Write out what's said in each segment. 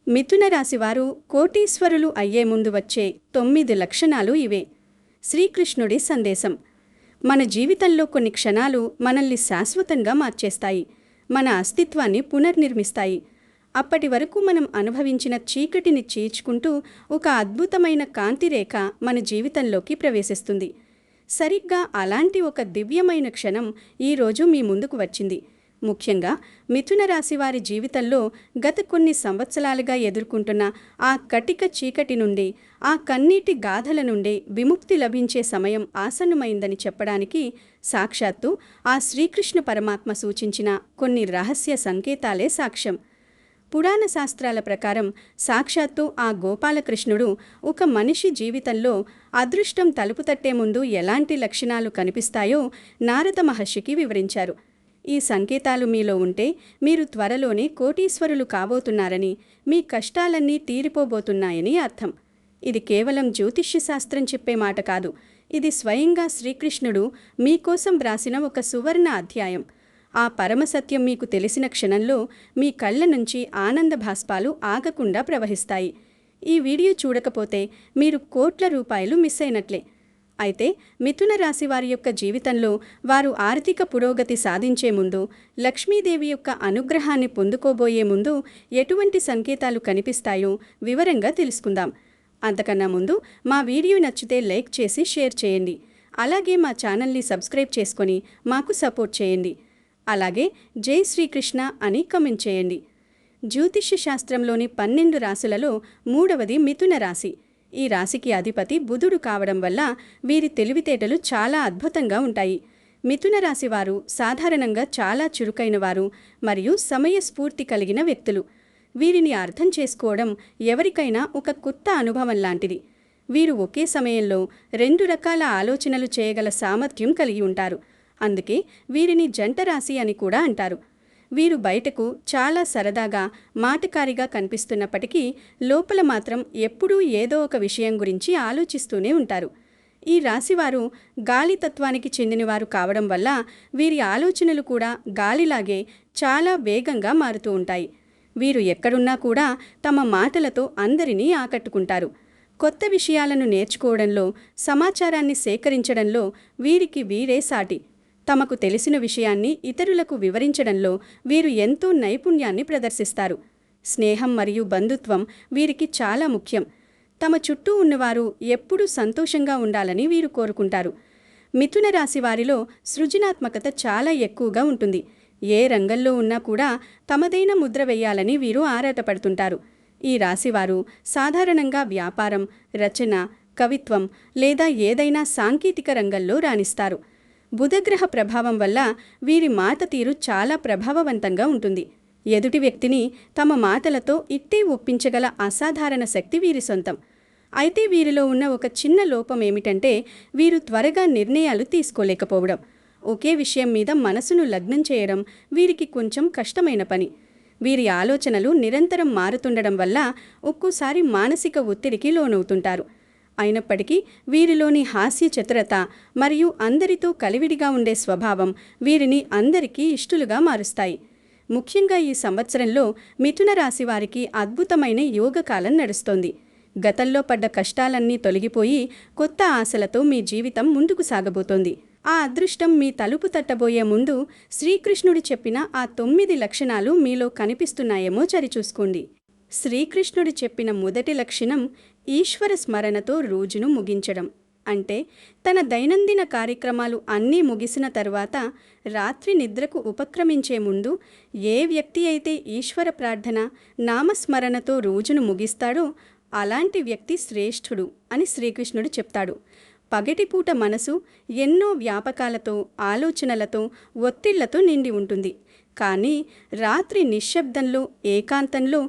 మిథున రాశివారు కోటీశ్వరులు అయ్యే ముందు వచ్చే 9 లక్షణాలు ఇవే. శ్రీకృష్ణుడి సందేశం. మన జీవితంలో కొన్ని క్షణాలు మనల్ని శాశ్వతంగా మార్చేస్తాయి, మన అస్తిత్వాన్ని పునర్నిర్మిస్తాయి. అప్పటి వరకు మనం అనుభవించిన చీకటిని చీల్చుకుంటూ ఒక అద్భుతమైన కాంతిరేఖ మన జీవితంలోకి ప్రవేశిస్తుంది. సరిగ్గా అలాంటి ఒక దివ్యమైన క్షణం ఈరోజు మీ ముందుకు వచ్చింది. ముఖ్యంగా మిథున రాశివారి జీవితంలో గత కొన్ని సంవత్సరాలుగా ఎదుర్కొంటున్న ఆ కటిక చీకటి నుండి, ఆ కన్నీటి గాథల నుండి విముక్తి లభించే సమయం ఆసన్నమైందని చెప్పడానికి సాక్షాత్తు ఆ శ్రీకృష్ణ పరమాత్మ సూచించిన కొన్ని రహస్య సంకేతాలే సాక్ష్యం. పురాణ శాస్త్రాల ప్రకారం సాక్షాత్తు ఆ గోపాలకృష్ణుడు ఒక మనిషి జీవితంలో అదృష్టం తలుపు తట్టే ముందు ఎలాంటి లక్షణాలు కనిపిస్తాయో నారద మహర్షికి వివరించారు. ఈ సంకేతాలు మీలో ఉంటే మీరు త్వరలోనే కోటీశ్వరులు కాబోతున్నారని, మీ కష్టాలన్నీ తీరిపోబోతున్నాయని అర్థం. ఇది కేవలం జ్యోతిష్య శాస్త్రం చెప్పే మాట కాదు. ఇది స్వయంగా శ్రీకృష్ణుడు మీకోసం వ్రాసిన ఒక సువర్ణ అధ్యాయం. ఆ పరమసత్యం మీకు తెలిసిన క్షణంలో మీ కళ్ళ నుంచి ఆనంద భాష్పాలు ఆగకుండా ప్రవహిస్తాయి. ఈ వీడియో చూడకపోతే మీరు కోట్ల రూపాయలు మిస్ అయినట్లే. అయితే మిథున రాశి వారి యొక్క జీవితంలో వారు ఆర్థిక పురోగతి సాధించే ముందు, లక్ష్మీదేవి యొక్క అనుగ్రహాన్ని పొందుకోబోయే ముందు ఎటువంటి సంకేతాలు కనిపిస్తాయో వివరంగా తెలుసుకుందాం. అంతకన్నా ముందు మా వీడియో నచ్చితే లైక్ చేసి షేర్ చేయండి. అలాగే మా ఛానల్ని సబ్స్క్రైబ్ చేసుకొని మాకు సపోర్ట్ చేయండి. అలాగే జై శ్రీకృష్ణ అని కామెంట్ చేయండి. జ్యోతిష్య శాస్త్రంలోని 12 రాశులలో 3వది మిథున రాశి. ఈ రాశికి అధిపతి బుధుడు కావడం వల్ల వీరి తెలివితేటలు చాలా అద్భుతంగా ఉంటాయి. మిథున రాశి వారు సాధారణంగా చాలా చురుకైన వారు మరియు సమయస్ఫూర్తి కలిగిన వ్యక్తులు. వీరిని అర్థం చేసుకోవడం ఎవరికైనా ఒక కొత్త అనుభవం లాంటిది. వీరు ఒకే సమయంలో 2 రకాల ఆలోచనలు చేయగల సామర్థ్యం కలిగి ఉంటారు. అందుకే వీరిని జంట రాశి అని కూడా అంటారు. వీరు బయటకు చాలా సరదాగా, మాటకారిగా కనిపిస్తున్నప్పటికీ లోపల మాత్రం ఎప్పుడూ ఏదో ఒక విషయం గురించి ఆలోచిస్తూనే ఉంటారు. ఈ రాశివారు గాలి తత్వానికి చెందినవారు కావడం వల్ల వీరి ఆలోచనలు కూడా గాలిలాగే చాలా వేగంగా మారుతూ ఉంటాయి. వీరు ఎక్కడున్నా కూడా తమ మాటలతో అందరినీ ఆకట్టుకుంటారు. కొత్త విషయాలను నేర్చుకోవడంలో, సమాచారాన్ని సేకరించడంలో వీరికి వీరే సాటి. తమకు తెలిసిన విషయాన్ని ఇతరులకు వివరించడంలో వీరు ఎంతో నైపుణ్యాన్ని ప్రదర్శిస్తారు. స్నేహం మరియు బంధుత్వం వీరికి చాలా ముఖ్యం. తమ చుట్టూ ఉన్నవారు ఎప్పుడూ సంతోషంగా ఉండాలని వీరు కోరుకుంటారు. మిథున రాశి వారిలో సృజనాత్మకత చాలా ఎక్కువగా ఉంటుంది. ఏ రంగంలో ఉన్నా కూడా తమదైన ముద్ర వేయాలని వీరు ఆరాటపడుతుంటారు. ఈ రాశివారు సాధారణంగా వ్యాపారం, రచన, కవిత్వం లేదా ఏదైనా సాంకేతిక రంగంలో రాణిస్తారు. బుధగ్రహ ప్రభావం వల్ల వీరి మాట తీరు చాలా ప్రభావవంతంగా ఉంటుంది. ఎదుటి వ్యక్తిని తమ మాటలతో ఇట్టే ఒప్పించగల అసాధారణ శక్తి వీరి సొంతం. అయితే వీరిలో ఉన్న ఒక చిన్న లోపం ఏమిటంటే వీరు త్వరగా నిర్ణయాలు తీసుకోలేకపోవడం. ఒకే విషయం మీద మనసును లగ్నం చేయడం వీరికి కొంచెం కష్టమైన పని. వీరి ఆలోచనలు నిరంతరం మారుతుండడం వల్ల ఒక్కోసారి మానసిక ఒత్తిడికి లోనవుతుంటారు. అయినప్పటికీ వీరిలోని హాస్య చతురత మరియు అందరితో కలివిడిగా ఉండే స్వభావం వీరిని అందరికీ ఇష్టలుగా మారుస్తాయి. ముఖ్యంగా ఈ సంవత్సరంలో మిథున రాశి వారికి అద్భుతమైన యోగకాలం నడుస్తోంది. గతంలో పడ్డ కష్టాలన్నీ తొలగిపోయి కొత్త ఆశలతో మీ జీవితం ముందుకు సాగబోతోంది. ఆ అదృష్టం మీ తలుపు తట్టబోయే ముందు శ్రీకృష్ణుడు చెప్పిన ఆ 9 లక్షణాలు మీలో కనిపిస్తున్నాయేమో సరిచూసుకోండి. శ్రీకృష్ణుడు చెప్పిన మొదటి లక్షణం ఈశ్వర స్మరణతో రోజును ముగించడం. అంటే తన దైనందిన కార్యక్రమాలు అన్నీ ముగిసిన తర్వాత రాత్రి నిద్రకు ఉపక్రమించే ముందు ఏ వ్యక్తి అయితే ఈశ్వర ప్రార్థన, నామస్మరణతో రోజును ముగిస్తాడో అలాంటి వ్యక్తి శ్రేష్ఠుడు అని శ్రీకృష్ణుడు చెప్తాడు. పగటిపూట మనసు ఎన్నో వ్యాపకాలతో, ఆలోచనలతో, ఒత్తిళ్లతో నిండి ఉంటుంది. కానీ రాత్రి నిశ్శబ్దంలో, ఏకాంతంలో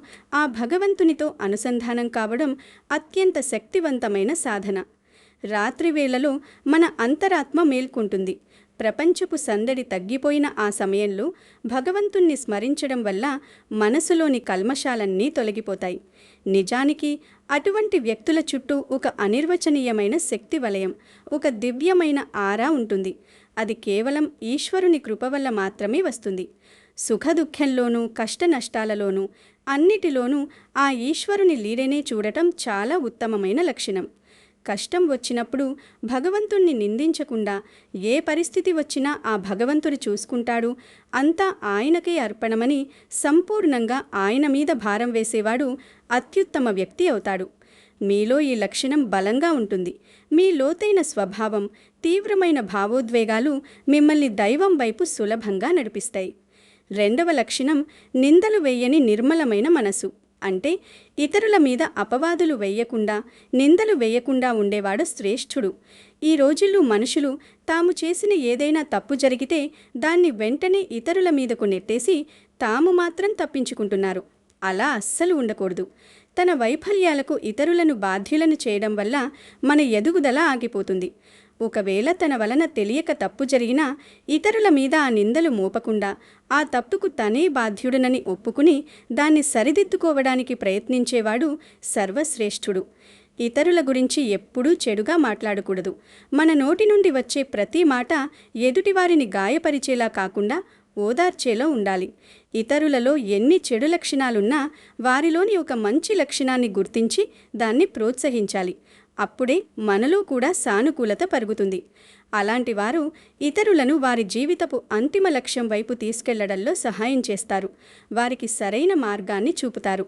ఆ భగవంతునితో అనుసంధానం కావడం అత్యంత శక్తివంతమైన సాధన. రాత్రి వేళలో మన అంతరాత్మ మేల్కొంటుంది. ప్రపంచపు సందడి తగ్గిపోయిన ఆ సమయంలో భగవంతుణ్ణి స్మరించడం వల్ల మనసులోని కల్మషాలన్నీ తొలగిపోతాయి. నిజానికి అటువంటి వ్యక్తుల చుట్టూ ఒక అనిర్వచనీయమైన శక్తి వలయం, ఒక దివ్యమైన ఆరా ఉంటుంది. అది కేవలం ఈశ్వరుని కృప వల్ల మాత్రమే వస్తుంది. సుఖదుఖంలోనూ కష్టనష్టాలలోనూ అన్నిటిలోనూ ఆ ఈశ్వరుని లీలనే చూడటం చాలా ఉత్తమమైన లక్షణం. కష్టం వచ్చినప్పుడు భగవంతుణ్ణి నిందించకుండా ఏ పరిస్థితి వచ్చినా ఆ భగవంతుడు చూసుకుంటాడు, అంతా ఆయనకే అర్పణమని సంపూర్ణంగా ఆయన మీద భారం వేసేవాడు అత్యుత్తమ వ్యక్తి అవుతాడు. మీలో ఈ లక్షణం బలంగా ఉంటుంది. మీ లోతైన స్వభావం, తీవ్రమైన భావోద్వేగాలు మిమ్మల్ని దైవం వైపు సులభంగా నడిపిస్తాయి. రెండవ లక్షణం నిందలు వేయని నిర్మలమైన మనసు. అంటే ఇతరుల మీద అపవాదులు వేయకుండా, నిందలు వేయకుండా ఉండేవాడు శ్రేష్ఠుడు. ఈ రోజుల్లో మనుషులు తాము చేసిన ఏదైనా తప్పు జరిగితే దాన్ని వెంటనే ఇతరుల మీదకు నెట్టేసి తాము మాత్రం తప్పించుకుంటున్నారు. అలా అస్సలు ఉండకూడదు. తన వైఫల్యాలకు ఇతరులను బాధ్యులను చేయడం వల్ల మన ఎదుగుదల ఆగిపోతుంది. ఒకవేళ తన వలన తెలియక తప్పు జరిగినా ఇతరుల మీద ఆ నిందలు మోపకుండా ఆ తప్పుకు తనే బాధ్యుడనని ఒప్పుకుని దాన్ని సరిదిద్దుకోవడానికి ప్రయత్నించేవాడు సర్వశ్రేష్ఠుడు. ఇతరుల గురించి ఎప్పుడూ చెడుగా మాట్లాడకూడదు. మన నోటి నుండి వచ్చే ప్రతి మాట ఎదుటివారిని గాయపరిచేలా కాకుండా ఓదార్చేలా ఉండాలి. ఇతరులలో ఎన్ని చెడు లక్షణాలున్నా వారిలోని ఒక మంచి లక్షణాన్ని గుర్తించి దాన్ని ప్రోత్సహించాలి. అప్పుడే మనలో కూడా సానుకూలత పరుగుతుంది. అలాంటి వారు ఇతరులను వారి జీవితపు అంతిమ లక్ష్యం వైపు తీసుకెళ్లడంలో సహాయం చేస్తారు. వారికి సరైన మార్గాన్ని చూపుతారు.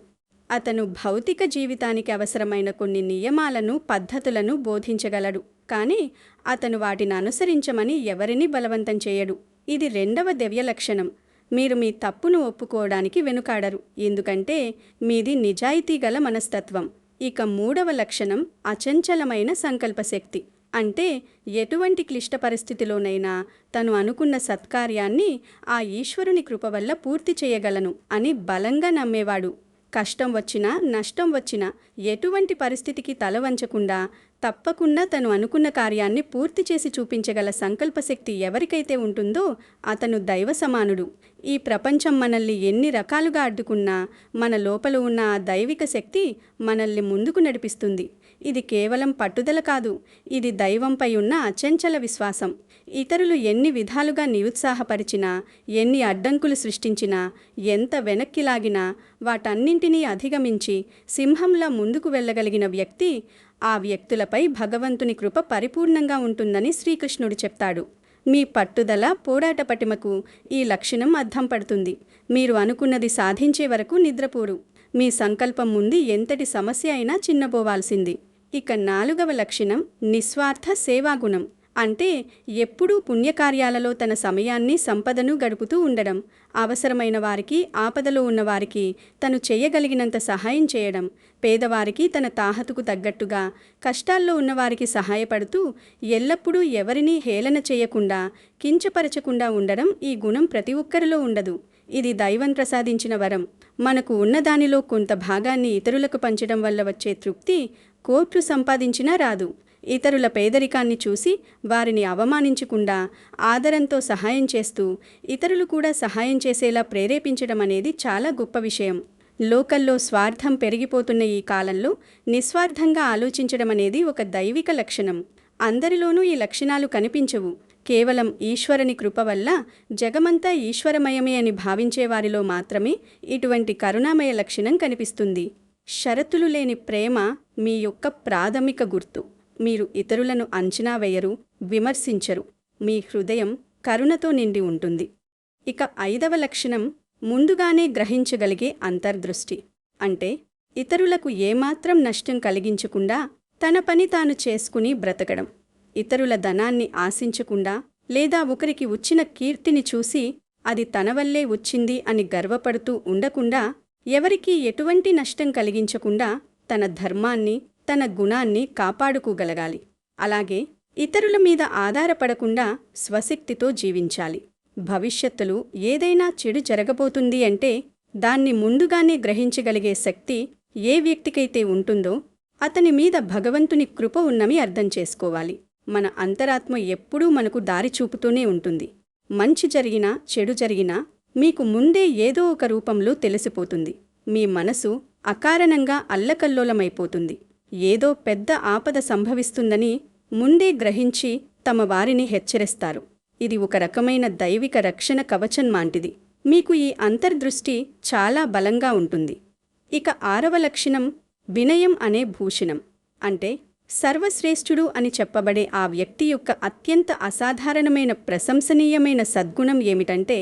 అతను భౌతిక జీవితానికి అవసరమైన కొన్ని నియమాలను, పద్ధతులను బోధించగలడు. కానీ అతను వాటిని అనుసరించమని ఎవరినీ బలవంతం చేయడు. ఇది రెండవ దివ్య లక్షణం. మీరు మీ తప్పును ఒప్పుకోవడానికి వెనుకాడరు, ఎందుకంటే మీది నిజాయితీ గల మనస్తత్వం. ఇక మూడవ లక్షణం అచంచలమైన సంకల్పశక్తి. అంటే ఎటువంటి క్లిష్ట పరిస్థితిలోనైనా తను అనుకున్న సత్కార్యాన్ని ఆ ఈశ్వరుని కృప వల్ల పూర్తి చేయగలను అని బలంగా నమ్మేవాడు. కష్టం వచ్చినా నష్టం వచ్చినా ఎటువంటి పరిస్థితికి తల వంచకుండా తప్పకుండా తను అనుకున్న కార్యాన్ని పూర్తి చేసి చూపించగల సంకల్పశక్తి ఎవరికైతే ఉంటుందో అతను దైవ సమానుడు. ఈ ప్రపంచం మనల్ని ఎన్ని రకాలుగా అడ్డుకున్నా మన లోపల ఉన్న ఆ దైవిక శక్తి మనల్ని ముందుకు నడిపిస్తుంది. ఇది కేవలం పట్టుదల కాదు, ఇది దైవంపై ఉన్న అచంచల విశ్వాసం. ఇతరులు ఎన్ని విధాలుగా నిరుత్సాహపరిచినా, ఎన్ని అడ్డంకులు సృష్టించినా, ఎంత వెనక్కి లాగినా వాటన్నింటినీ అధిగమించి సింహంలా ముందుకు వెళ్ళగలిగిన వ్యక్తి, ఆ వ్యక్తులపై భగవంతుని కృప పరిపూర్ణంగా ఉంటుందని శ్రీకృష్ణుడు చెప్తాడు. మీ పట్టుదల, పోరాట పటిమకు ఈ లక్షణం అద్దం పడుతుంది. మీరు అనుకున్నది సాధించే వరకు నిద్రపోరు. మీ సంకల్పం ముందు ఎంతటి సమస్య అయినా చిన్నబోవాల్సింది. ఇక నాలుగవ లక్షణం నిస్వార్థ సేవాగుణం. అంటే ఎప్పుడూ పుణ్యకార్యాలలో తన సమయాన్ని, సంపదను గడుపుతూ ఉండడం, అవసరమైన వారికి, ఆపదలో ఉన్నవారికి తను చేయగలిగినంత సహాయం చేయడం, పేదవారికి తన తాహతుకు తగ్గట్టుగా, కష్టాల్లో ఉన్నవారికి సహాయపడుతూ ఎల్లప్పుడూ ఎవరినీ హేళన చేయకుండా, కించపరచకుండా ఉండడం ఈ గుణం ప్రతి ఒక్కరిలో ఉండదు. ఇది దైవం ప్రసాదించిన వరం. మనకు ఉన్నదానిలో కొంత భాగాన్ని ఇతరులకు పంచడం వల్ల వచ్చే తృప్తి కోట్లు సంపాదించినా రాదు. ఇతరుల పేదరికాన్ని చూసి వారిని అవమానించకుండా ఆదరంతో సహాయం చేస్తూ ఇతరులు కూడా సహాయం చేసేలా ప్రేరేపించడం అనేది చాలా గొప్ప విషయం. లోకల్లో స్వార్థం పెరిగిపోతున్న ఈ కాలంలో నిస్వార్థంగా ఆలోచించడం అనేది ఒక దైవిక లక్షణం. అందరిలోనూ ఈ లక్షణాలు కనిపించవు. కేవలం ఈశ్వరుని కృప వల్ల జగమంతా ఈశ్వరమయమే అని భావించే వారిలో మాత్రమే ఇటువంటి కరుణామయ లక్షణం కనిపిస్తుంది. షరతులు లేని ప్రేమ మీ యొక్క ప్రాథమిక గుర్తు. మీరు ఇతరులను అంచనా వేయరు, విమర్శించరు. మీ హృదయం కరుణతో నిండి ఉంటుంది. ఇక ఐదవ లక్షణం ముందుగానే గ్రహించగలిగే అంతర్దృష్టి. అంటే ఇతరులకు ఏమాత్రం నష్టం కలిగించకుండా తన పని తాను చేసుకుని బ్రతకడం. ఇతరుల ధనాన్ని ఆశించకుండా లేదా ఒకరికి వచ్చిన కీర్తిని చూసి అది తన వల్లే వచ్చింది అని గర్వపడుతూ ఉండకుండా, ఎవరికీ ఎటువంటి నష్టం కలిగించకుండా తన ధర్మాన్ని, తన గుణాన్ని కాపాడుకోగలగాలి. అలాగే ఇతరుల మీద ఆధారపడకుండా స్వశక్తితో జీవించాలి. భవిష్యత్తులో ఏదైనా చెడు జరగబోతుంది అంటే దాన్ని ముందుగానే గ్రహించగలిగే శక్తి ఏ వ్యక్తికైతే ఉంటుందో అతని మీద భగవంతుని కృప ఉన్నమి అర్థం చేసుకోవాలి. మన అంతరాత్మ ఎప్పుడూ మనకు దారి చూపుతూనే ఉంటుంది. మంచి జరిగినా చెడు జరిగినా మీకు ముందే ఏదో ఒక రూపంలో తెలిసిపోతుంది. మీ మనసు అకారణంగా అల్లకల్లోలమైపోతుంది. ఏదో పెద్ద ఆపద సంభవిస్తుందని ముందే గ్రహించి తమ వారిని హెచ్చరిస్తారు. ఇది ఒక రకమైన దైవిక రక్షణ కవచం లాంటిది. మీకు ఈ అంతర్దృష్టి చాలా బలంగా ఉంటుంది. ఇక 6వ లక్షణం వినయం అనే భూషణం. అంటే సర్వశ్రేష్ఠుడు అని చెప్పబడే ఆ వ్యక్తి యొక్క అత్యంత అసాధారణమైన ప్రశంసనీయమైన సద్గుణం ఏమిటంటే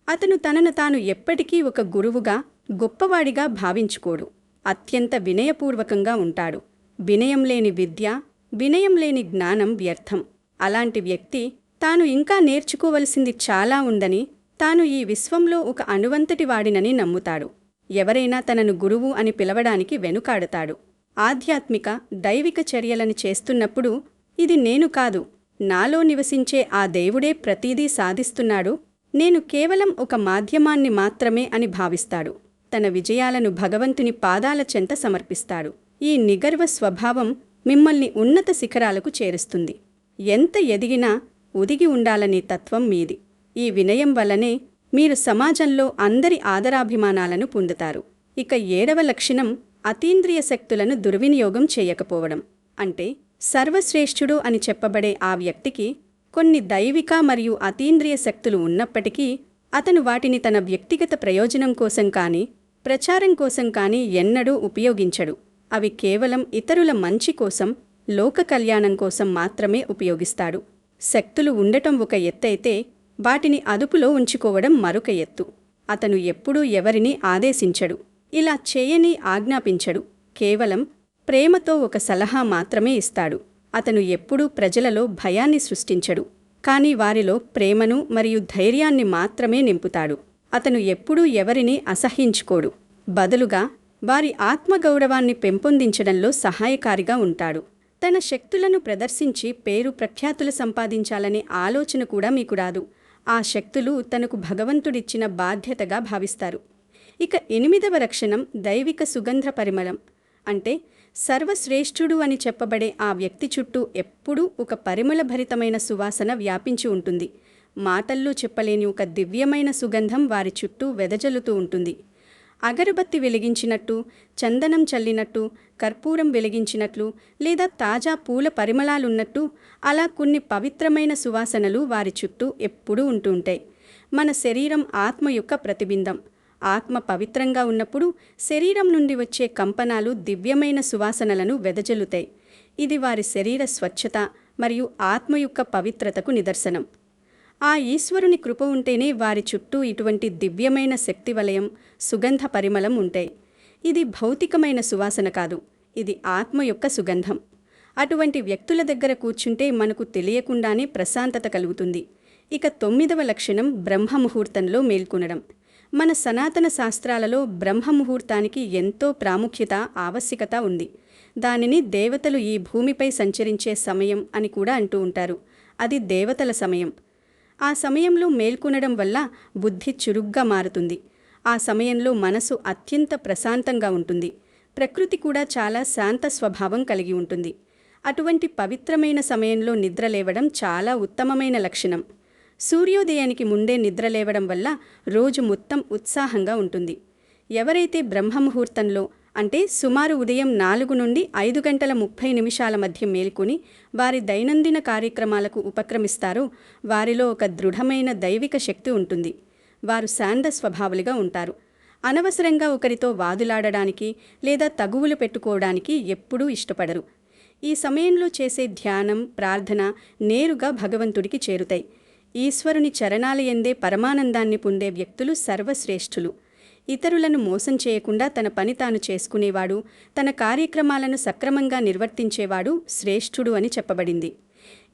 అతను తనను తాను ఎప్పటికీ ఒక గురువుగా, గొప్పవాడిగా భావించుకోడు. అత్యంత వినయపూర్వకంగా ఉంటాడు. వినయం లేని విద్య, వినయం లేని జ్ఞానం వ్యర్థం. అలాంటి వ్యక్తి తాను ఇంకా నేర్చుకోవలసింది చాలా ఉందని, తాను ఈ విశ్వంలో ఒక అణువంతటి వాడినని నమ్ముతాడు. ఎవరైనా తనను గురువు అని పిలవడానికి వెనుకాడతాడు. ఆధ్యాత్మిక, దైవిక చర్యలను చేస్తున్నప్పుడు ఇది నేను కాదు, నాలో నివసించే ఆ దేవుడే ప్రతీదీ సాధిస్తున్నాడు, నేను కేవలం ఒక మాధ్యమాన్ని మాత్రమే అని భావిస్తాడు. తన విజయాలను భగవంతుని పాదాల చెంత సమర్పిస్తాడు. ఈ నిగర్వ స్వభావం మిమ్మల్ని ఉన్నత శిఖరాలకు చేరుస్తుంది. ఎంత ఎదిగినా ఒదిగి ఉండాలనే తత్వం మీది. ఈ వినయం వల్లనే మీరు సమాజంలో అందరి ఆదరాభిమానాలను పొందుతారు. ఇక 7వ లక్షణం అతీంద్రియ శక్తులను దుర్వినియోగం చేయకపోవడం. అంటే సర్వశ్రేష్ఠుడు అని చెప్పబడే ఆ వ్యక్తికి కొన్ని దైవిక మరియు అతీంద్రియ శక్తులు ఉన్నప్పటికీ అతను వాటిని తన వ్యక్తిగత ప్రయోజనం కోసం కానీ, ప్రచారం కోసం కానీ ఎన్నడూ ఉపయోగించడు. అవి కేవలం ఇతరుల మంచి కోసం, లోక కళ్యాణం కోసం మాత్రమే ఉపయోగిస్తాడు. శక్తులు ఉండటం ఒక ఎత్తైతే వాటిని అదుపులో ఉంచుకోవడం మరొక ఎత్తు. అతను ఎప్పుడూ ఎవరినీ ఆదేశించడు, ఇలా చేయని ఆజ్ఞాపించడు. కేవలం ప్రేమతో ఒక సలహా మాత్రమే ఇస్తాడు. అతను ఎప్పుడూ ప్రజలలో భయాన్ని సృష్టించడు, కానీ వారిలో ప్రేమను మరియు ధైర్యాన్ని మాత్రమే నింపుతాడు. అతను ఎప్పుడూ ఎవరినీ అసహ్యించుకోడు, బదులుగా వారి ఆత్మగౌరవాన్ని పెంపొందించడంలో సహాయకారిగా ఉంటాడు. తన శక్తులను ప్రదర్శించి పేరు ప్రఖ్యాతులు సంపాదించాలనే ఆలోచన కూడా మీకు రాదు. ఆ శక్తులు తనకు భగవంతుడిచ్చిన బాధ్యతగా భావిస్తారు. ఇక 8వ లక్షణం దైవిక సుగంధ పరిమళం. అంటే సర్వశ్రేష్ఠుడు అని చెప్పబడే ఆ వ్యక్తి చుట్టూ ఎప్పుడూ ఒక పరిమళభరితమైన సువాసన వ్యాపించి ఉంటుంది. మాటల్లో చెప్పలేని ఒక దివ్యమైన సుగంధం వారి చుట్టూ వెదజల్లుతూ ఉంటుంది. అగరబత్తి వెలిగించినట్టు, చందనం చల్లినట్టు, కర్పూరం వెలిగించినట్లు, లేదా తాజా పూల పరిమళాలున్నట్టు అలా కొన్ని పవిత్రమైన సువాసనలు వారి చుట్టూ ఎప్పుడూ ఉంటుంటాయి. మన శరీరం ఆత్మ యొక్క ప్రతిబింబం. ఆత్మ పవిత్రంగా ఉన్నప్పుడు శరీరం నుండి వచ్చే కంపనాలు దివ్యమైన సువాసనలను వెదజల్లుతాయి. ఇది వారి శరీర స్వచ్ఛత మరియు ఆత్మ యొక్క పవిత్రతకు నిదర్శనం. ఆ ఈశ్వరుని కృప ఉంటేనే వారి చుట్టూ ఇటువంటి దివ్యమైన శక్తి వలయం, సుగంధ పరిమళం ఉంటాయి. ఇది భౌతికమైన సువాసన కాదు, ఇది ఆత్మ యొక్క సుగంధం. అటువంటి వ్యక్తుల దగ్గర కూర్చుంటే మనకు తెలియకుండానే ప్రశాంతత కలుగుతుంది. ఇక 9వ లక్షణం బ్రహ్మముహూర్తంలో మేల్కొనడం. మన సనాతన శాస్త్రాలలో బ్రహ్మముహూర్తానికి ఎంతో ప్రాముఖ్యత, ఆవశ్యకత ఉంది. దానిని దేవతలు ఈ భూమిపై సంచరించే సమయం అని కూడా అంటూ ఉంటారు. అది దేవతల సమయం. ఆ సమయంలో మేల్కొనడం వల్ల బుద్ధి చురుగ్గా మారుతుంది. ఆ సమయంలో మనసు అత్యంత ప్రశాంతంగా ఉంటుంది. ప్రకృతి కూడా చాలా శాంత స్వభావం కలిగి ఉంటుంది. అటువంటి పవిత్రమైన సమయంలో నిద్రలేవడం చాలా ఉత్తమమైన లక్షణం. సూర్యోదయానికి ముందే నిద్రలేవడం వల్ల రోజు మొత్తం ఉత్సాహంగా ఉంటుంది. ఎవరైతే బ్రహ్మముహూర్తంలో అంటే సుమారు ఉదయం 4 నుండి 5 గంటల 30 నిమిషాల మధ్య మేల్కొని వారి దైనందిన కార్యక్రమాలకు ఉపక్రమిస్తారో వారిలో ఒక దృఢమైన దైవిక శక్తి ఉంటుంది. వారు శాంత స్వభావులుగా ఉంటారు. అనవసరంగా ఒకరితో వాదులాడడానికి లేదా తగువులు పెట్టుకోవడానికి ఎప్పుడూ ఇష్టపడరు. ఈ సమయంలో చేసే ధ్యానం, ప్రార్థన నేరుగా భగవంతుడికి చేరుతాయి. ఈశ్వరుని చరణాలయందే పరమానందాన్ని పొందే వ్యక్తులు సర్వశ్రేష్ఠులు. ఇతరులను మోసం చేయకుండా తన పని తాను చేసుకునేవాడు, తన కార్యక్రమాలను సక్రమంగా నిర్వర్తించేవాడు శ్రేష్ఠుడు అని చెప్పబడింది.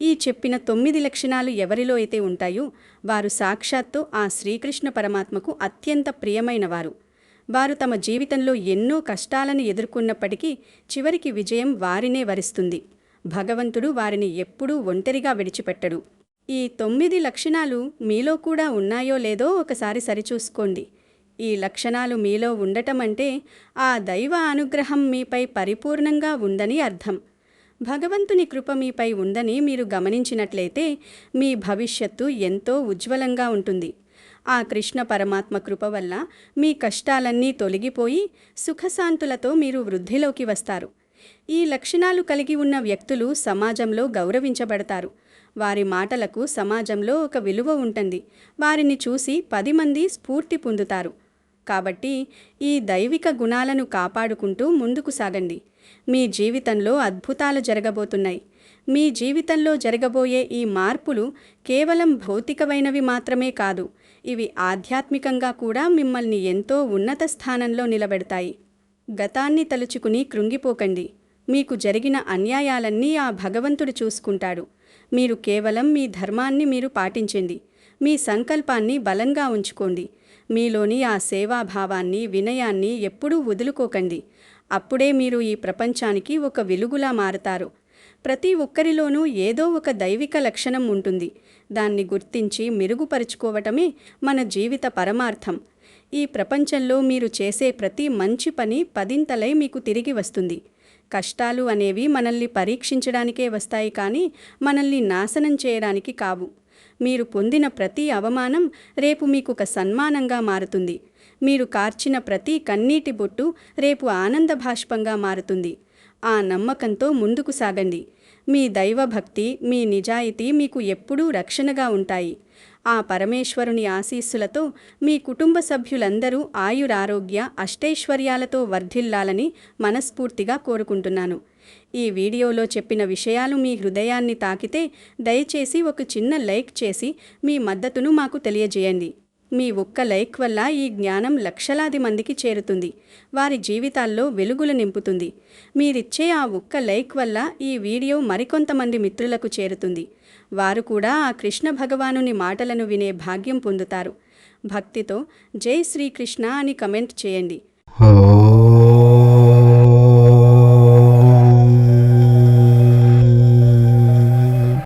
ఈ చెప్పిన 9 లక్షణాలు ఎవరిలో అయితే ఉంటాయో వారు సాక్షాత్తు ఆ శ్రీకృష్ణ పరమాత్మకు అత్యంత ప్రియమైనవారు. వారు తమ జీవితంలో ఎన్నో కష్టాలను ఎదుర్కొన్నప్పటికీ చివరికి విజయం వారినే వరిస్తుంది. భగవంతుడు వారిని ఎప్పుడూ ఒంటరిగా విడిచిపెట్టడు. ఈ 9 లక్షణాలు మీలో కూడా ఉన్నాయో లేదో ఒకసారి సరిచూసుకోండి. ఈ లక్షణాలు మీలో ఉండటం అంటే ఆ దైవ అనుగ్రహం మీపై పరిపూర్ణంగా ఉందని అర్థం. భగవంతుని కృప మీపై ఉందని మీరు గమనించినట్లయితే మీ భవిష్యత్తు ఎంతో ఉజ్వలంగా ఉంటుంది. ఆ కృష్ణ పరమాత్మ కృప వల్ల మీ కష్టాలన్నీ తొలగిపోయి సుఖశాంతులతో మీరు వృద్ధిలోకి వస్తారు. ఈ లక్షణాలు కలిగి ఉన్న వ్యక్తులు సమాజంలో గౌరవించబడతారు. వారి మాటలకు సమాజంలో ఒక విలువ ఉంటుంది. వారిని చూసి 10 మంది స్ఫూర్తి పొందుతారు. కాబట్టి ఈ దైవిక గుణాలను కాపాడుకుంటూ ముందుకు సాగండి. మీ జీవితంలో అద్భుతాలు జరగబోతున్నాయి. మీ జీవితంలో జరగబోయే ఈ మార్పులు కేవలం భౌతికమైనవి మాత్రమే కాదు, ఇవి ఆధ్యాత్మికంగా కూడా మిమ్మల్ని ఎంతో ఉన్నత స్థానంలో నిలబెడతాయి. గతాన్ని తలుచుకుని కృంగిపోకండి. మీకు జరిగిన అన్యాయాలన్నీ ఆ భగవంతుడు చూసుకుంటాడు. మీరు కేవలం మీ ధర్మాన్ని మీరు పాటించండి. మీ సంకల్పాన్ని బలంగా ఉంచుకోండి. మీలోని ఆ సేవాభావాన్ని, వినయాన్ని ఎప్పుడూ వదులుకోకండి. అప్పుడే మీరు ఈ ప్రపంచానికి ఒక వెలుగులా మారతారు. ప్రతి ఒక్కరిలోనూ ఏదో ఒక దైవిక లక్షణం ఉంటుంది. దాన్ని గుర్తించి మెరుగుపరుచుకోవటమే మన జీవిత పరమార్థం. ఈ ప్రపంచంలో మీరు చేసే ప్రతి మంచి పని 10ంతలై మీకు తిరిగి వస్తుంది. కష్టాలు అనేవి మనల్ని పరీక్షించడానికే వస్తాయి, కానీ మనల్ని నాశనం చేయడానికి కావు. మీరు పొందిన ప్రతి అవమానం రేపు మీకొక సన్మానంగా మారుతుంది. మీరు కార్చిన ప్రతి కన్నీటి బొట్టు రేపు ఆనంద భాష్పంగా మారుతుంది. ఆ నమ్మకంతో ముందుకు సాగండి. మీ దైవభక్తి, మీ నిజాయితీ మీకు ఎప్పుడూ రక్షణగా ఉంటాయి. ఆ పరమేశ్వరుని ఆశీస్సులతో మీ కుటుంబ సభ్యులందరూ ఆయురారోగ్య అష్టైశ్వర్యాలతో వర్ధిల్లాలని మనస్ఫూర్తిగా కోరుకుంటున్నాను. ఈ వీడియోలో చెప్పిన విషయాలు మీ హృదయాన్ని తాకితే దయచేసి ఒక చిన్న లైక్ చేసి మీ మద్దతును మాకు తెలియజేయండి. మీ ఒక్క లైక్ వల్ల ఈ జ్ఞానం లక్షలాది మందికి చేరుతుంది. వారి జీవితాల్లో వెలుగులు నింపుతుంది. మీరిచ్చే ఆ ఒక్క లైక్ వల్ల ఈ వీడియో మరికొంతమంది మిత్రులకు చేరుతుంది. వారు కూడా ఆ కృష్ణ భగవానుని మాటలను వినే భాగ్యం పొందుతారు. భక్తితో జై శ్రీకృష్ణ అని కమెంట్ చేయండి.